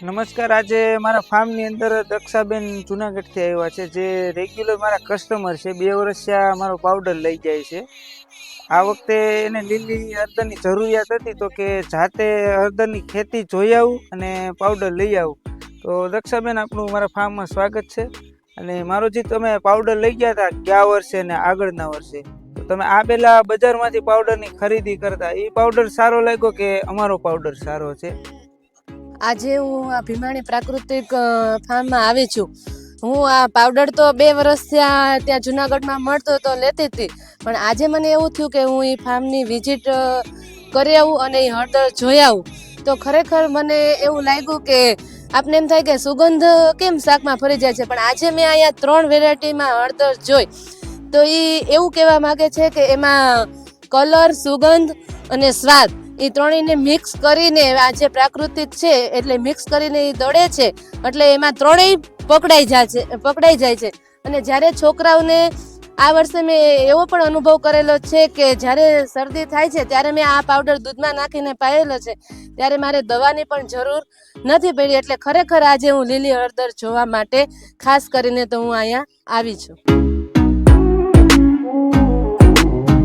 નમસ્કાર. આજે મારા ફાર્મની અંદર દક્ષાબેન જુનાગઢથી આવ્યા છે, જે રેગ્યુલર મારા કસ્ટમર છે. 2 વર્ષથી આ મારો પાવડર લઈ જાય છે. આ વખતે એને લીલી હળદરની જરૂરિયાત હતી, તો કે જાતે હળદરની ખેતી જોઈ આવું અને પાવડર લઈ આવું. તો દક્ષાબેન, આપણું મારા ફાર્મમાં સ્વાગત છે. અને મારો જે તમે પાવડર લઈ ગયા હતા ગયા વર્ષે ને આગળના વર્ષે, તો તમે આ પહેલા બજારમાંથી પાવડરની ખરીદી કરતા, એ પાવડર સારો લાગ્યો કે અમારો પાવડર સારો છે? આજે હું આ ભીમાણી પ્રાકૃતિક ફાર્મમાં આવી છું. હું આ પાવડર તો 2 વર્ષથી ત્યાં જુનાગઢમાં મળતો તો લેતી હતી, પણ આજે મને એવું થયું કે હું એ ફાર્મની વિઝિટ કરી આવું અને એ હળદર જોઈ આવું. તો ખરેખર મને એવું લાગ્યું કે આપને એમ થાય કે સુગંધ કેમ શાકમાં ફરી જાય છે, પણ આજે મેં અહીંયા 3 વેરાયટીમાં હળદર જોઈ, તો એ એવું કહેવા માગે છે કે એમાં કલર, સુગંધ અને સ્વાદ એ ત્રણેયને મિક્સ કરીને આ જે પ્રાકૃતિક છે એટલે મિક્સ કરીને એ દળે છે, એટલે એમાં ત્રણેય પકડાઈ જાય છે. અને જ્યારે છોકરાઓને આ વર્ષે મેં એવો પણ અનુભવ કરેલો છે કે જ્યારે શરદી થાય છે ત્યારે મેં આ પાવડર દૂધમાં નાખીને પાયેલો છે, ત્યારે મારે દવાની પણ જરૂર નથી પડી. એટલે ખરેખર આજે હું લીલી હળદર જોવા માટે ખાસ કરીને તો હું અહીંયા આવી છું.